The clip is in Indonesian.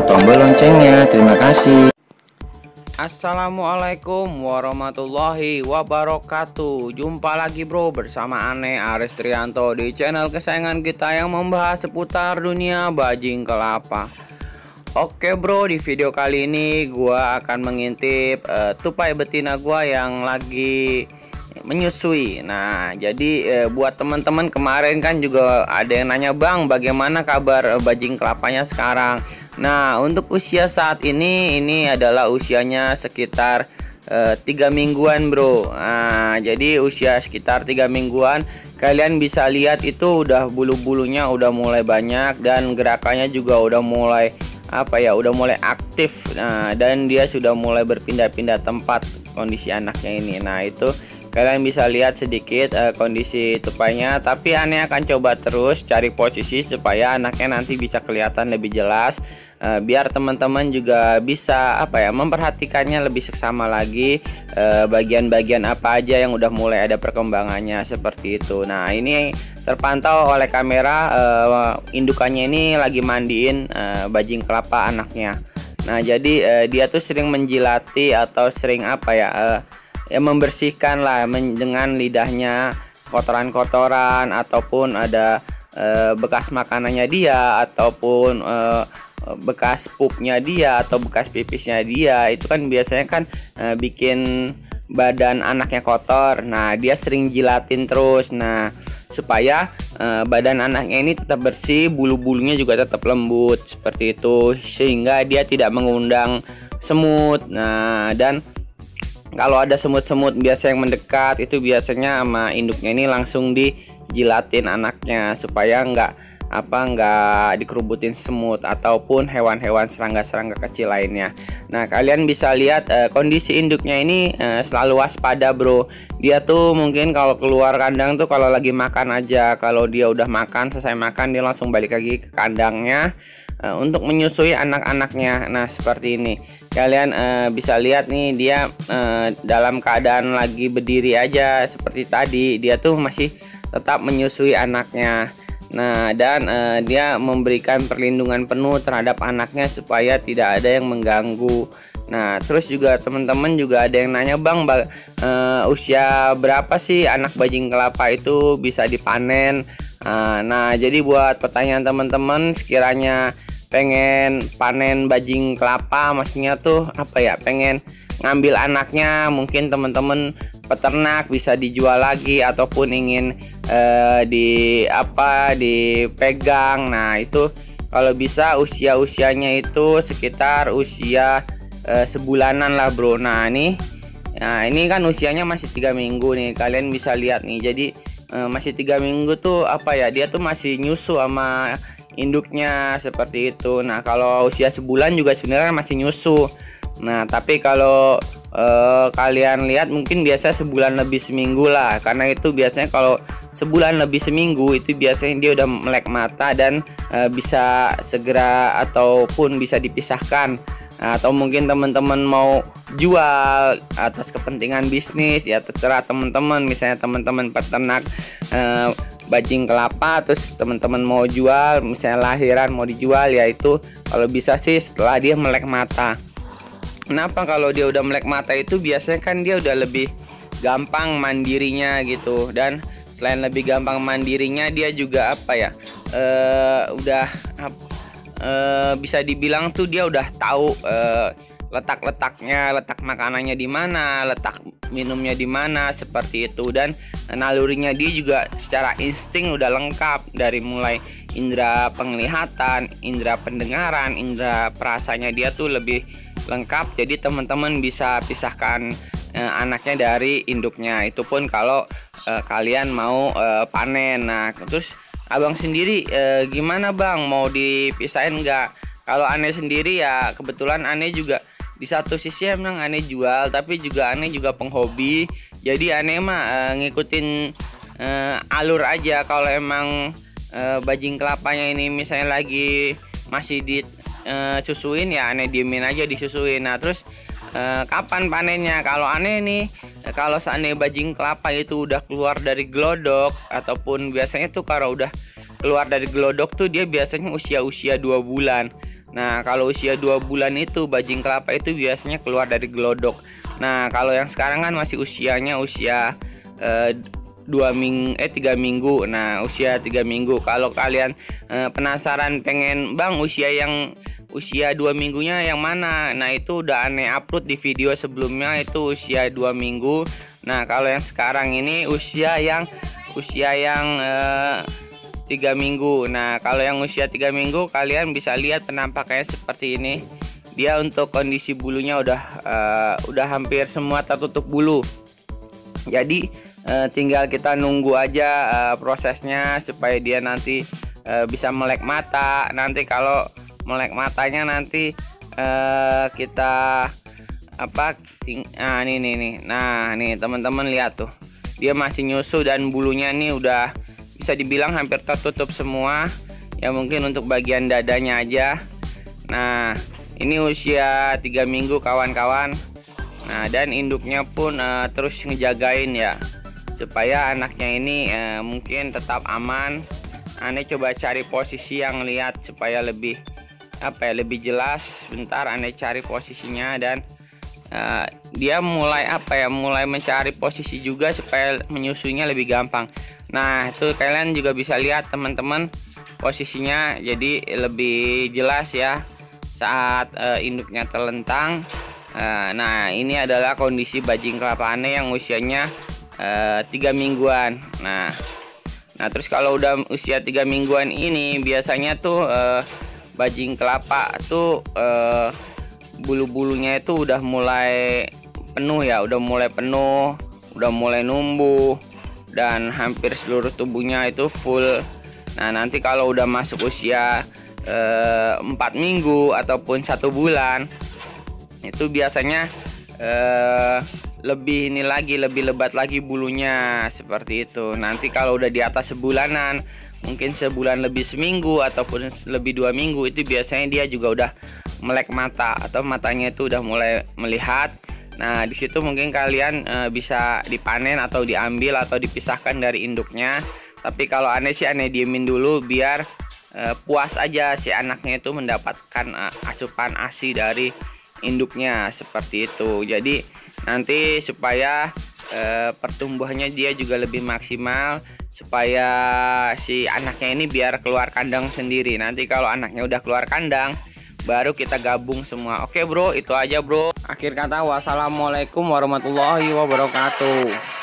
tombol loncengnya. Terima kasih. Assalamualaikum warahmatullahi wabarakatuh. Jumpa lagi bro bersama Ane Aris Trianto di channel kesayangan kita yang membahas seputar dunia bajing kelapa. Oke bro, di video kali ini gua akan mengintip tupai betina gua yang lagi menyusui. Nah, jadi buat teman-teman kemarin kan juga ada yang nanya, "Bang, bagaimana kabar bajing kelapanya sekarang?" Nah, untuk usia saat ini adalah usianya sekitar 3 mingguan bro. Nah, jadi usia sekitar 3 mingguan, kalian bisa lihat itu udah bulu-bulunya udah mulai banyak dan gerakannya juga udah mulai udah mulai aktif. Nah, dan dia sudah mulai berpindah-pindah tempat kondisi anaknya ini. Nah, itu kalian bisa lihat sedikit kondisi tupainya, tapi Ane akan coba terus cari posisi supaya anaknya nanti bisa kelihatan lebih jelas, biar teman-teman juga bisa memperhatikannya lebih seksama lagi, bagian-bagian apa aja yang udah mulai ada perkembangannya seperti itu. Nah, ini terpantau oleh kamera indukannya ini lagi mandiin bajing kelapa anaknya. Nah, jadi dia tuh sering menjilati atau sering membersihkan lah dengan lidahnya kotoran-kotoran ataupun ada bekas makanannya dia ataupun bekas pupnya dia atau bekas pipisnya dia. Itu kan biasanya kan bikin badan anaknya kotor. Nah, dia sering jilatin terus. Nah, supaya badan anaknya ini tetap bersih, bulu-bulunya juga tetap lembut seperti itu, sehingga dia tidak mengundang semut. Nah, dan kalau ada semut-semut biasa yang mendekat, itu biasanya sama induknya ini langsung dijilatin anaknya supaya nggak dikerubutin semut ataupun hewan-hewan serangga-serangga kecil lainnya. Nah, kalian bisa lihat kondisi induknya ini selalu waspada bro. Dia tuh mungkin kalau keluar kandang tuh kalau lagi makan aja, kalau dia udah makan, selesai makan, dia langsung balik lagi ke kandangnya untuk menyusui anak-anaknya. Nah, seperti ini kalian bisa lihat nih, dia dalam keadaan lagi berdiri aja seperti tadi, dia tuh masih tetap menyusui anaknya. Nah, dan dia memberikan perlindungan penuh terhadap anaknya supaya tidak ada yang mengganggu. Nah, terus juga teman-teman juga ada yang nanya, "Bang, usia berapa sih anak bajing kelapa itu bisa dipanen?" Nah, jadi buat pertanyaan teman-teman, sekiranya pengen panen bajing kelapa, maksudnya tuh pengen ngambil anaknya, mungkin teman-teman peternak bisa dijual lagi ataupun ingin dipegang. Nah, itu kalau bisa usianya itu sekitar usia sebulanan lah bro. Nah, ini kan usianya masih 3 minggu nih, kalian bisa lihat nih. Jadi masih 3 minggu tuh dia tuh masih nyusu sama induknya seperti itu. Nah, kalau usia sebulan juga sebenarnya masih nyusu. Nah, tapi kalau kalian lihat mungkin biasa sebulan lebih seminggu lah, karena itu biasanya kalau sebulan lebih seminggu itu biasanya dia udah melek mata dan bisa segera ataupun bisa dipisahkan. Atau mungkin teman-teman mau jual atas kepentingan bisnis, ya terserah teman-teman. Misalnya teman-teman peternak bajing kelapa, terus teman-teman mau jual, misalnya lahiran mau dijual, ya itu kalau bisa sih setelah dia melek mata. Kenapa? Kalau dia udah melek mata itu biasanya kan dia udah lebih gampang mandirinya gitu, dan selain lebih gampang mandirinya, dia juga bisa dibilang tuh dia udah tahu letak-letaknya, letak makanannya di mana, letak minumnya di mana seperti itu, dan nalurinya dia juga secara insting udah lengkap, dari mulai indera penglihatan, indera pendengaran, indera perasanya dia tuh lebih lengkap. Jadi teman-teman bisa pisahkan anaknya dari induknya. Itu pun kalau kalian mau panen. Nah, terus abang sendiri gimana bang, mau dipisahin nggak? Kalau Ane sendiri ya kebetulan Ane juga di satu sisi emang Ane jual, tapi juga Ane juga penghobi. Jadi Ane mah ngikutin alur aja. Kalau emang bajing kelapanya ini misalnya lagi masih susuin, ya Ane diemin aja disusuin. Nah, terus kapan panennya? Kalau Ane nih, kalau seandainya bajing kelapa itu udah keluar dari glodok, ataupun biasanya tuh kalau udah keluar dari glodok tuh dia biasanya usia 2 bulan. Nah, kalau usia 2 bulan itu bajing kelapa itu biasanya keluar dari gelodok. Nah, kalau yang sekarang kan masih usianya usia 3 minggu. Nah, usia 3 minggu. Kalau kalian penasaran pengen Bang usia 2 minggunya yang mana? Nah, itu udah aneh upload di video sebelumnya, itu usia 2 minggu. Nah, kalau yang sekarang ini usia yang 3 minggu. Nah, kalau yang usia 3 minggu kalian bisa lihat penampakannya seperti ini. Dia untuk kondisi bulunya udah hampir semua tertutup bulu. Jadi tinggal kita nunggu aja prosesnya supaya dia nanti bisa melek mata. Nanti kalau melek matanya nanti kita nah ini. Nah, nih teman-teman lihat tuh. Dia masih nyusu dan bulunya nih udah bisa dibilang hampir tertutup semua. Ya mungkin untuk bagian dadanya aja. Nah, ini usia 3 minggu kawan-kawan. Nah, dan induknya pun terus ngejagain ya, supaya anaknya ini mungkin tetap aman. Ane coba cari posisi yang lihat supaya lebih jelas. Bentar Ane cari posisinya, dan dia mulai mencari posisi juga supaya menyusunya lebih gampang. Nah, itu kalian juga bisa lihat teman-teman posisinya, jadi lebih jelas ya saat induknya terlentang. Nah, ini adalah kondisi bajing kelapa Ane yang usianya 3 mingguan. Nah, terus kalau udah usia 3 mingguan ini biasanya tuh bajing kelapa tuh bulu-bulunya itu udah mulai penuh ya, udah mulai numbuh, dan hampir seluruh tubuhnya itu full. Nah, nanti kalau udah masuk usia 4 minggu ataupun 1 bulan itu biasanya lebih lebat lagi bulunya seperti itu. Nanti kalau udah di atas sebulanan, mungkin sebulan lebih seminggu ataupun lebih 2 minggu, itu biasanya dia juga udah melek mata atau matanya itu udah mulai melihat. Nah, di situ mungkin kalian bisa dipanen atau diambil atau dipisahkan dari induknya. Tapi kalau Ane diemin dulu biar puas aja si anaknya itu mendapatkan asupan ASI dari induknya seperti itu. Jadi nanti supaya pertumbuhannya dia juga lebih maksimal, supaya si anaknya ini biar keluar kandang sendiri. Nanti kalau anaknya udah keluar kandang, baru kita gabung semua. Oke bro, itu aja bro. Akhir kata, wassalamualaikum warahmatullahi wabarakatuh.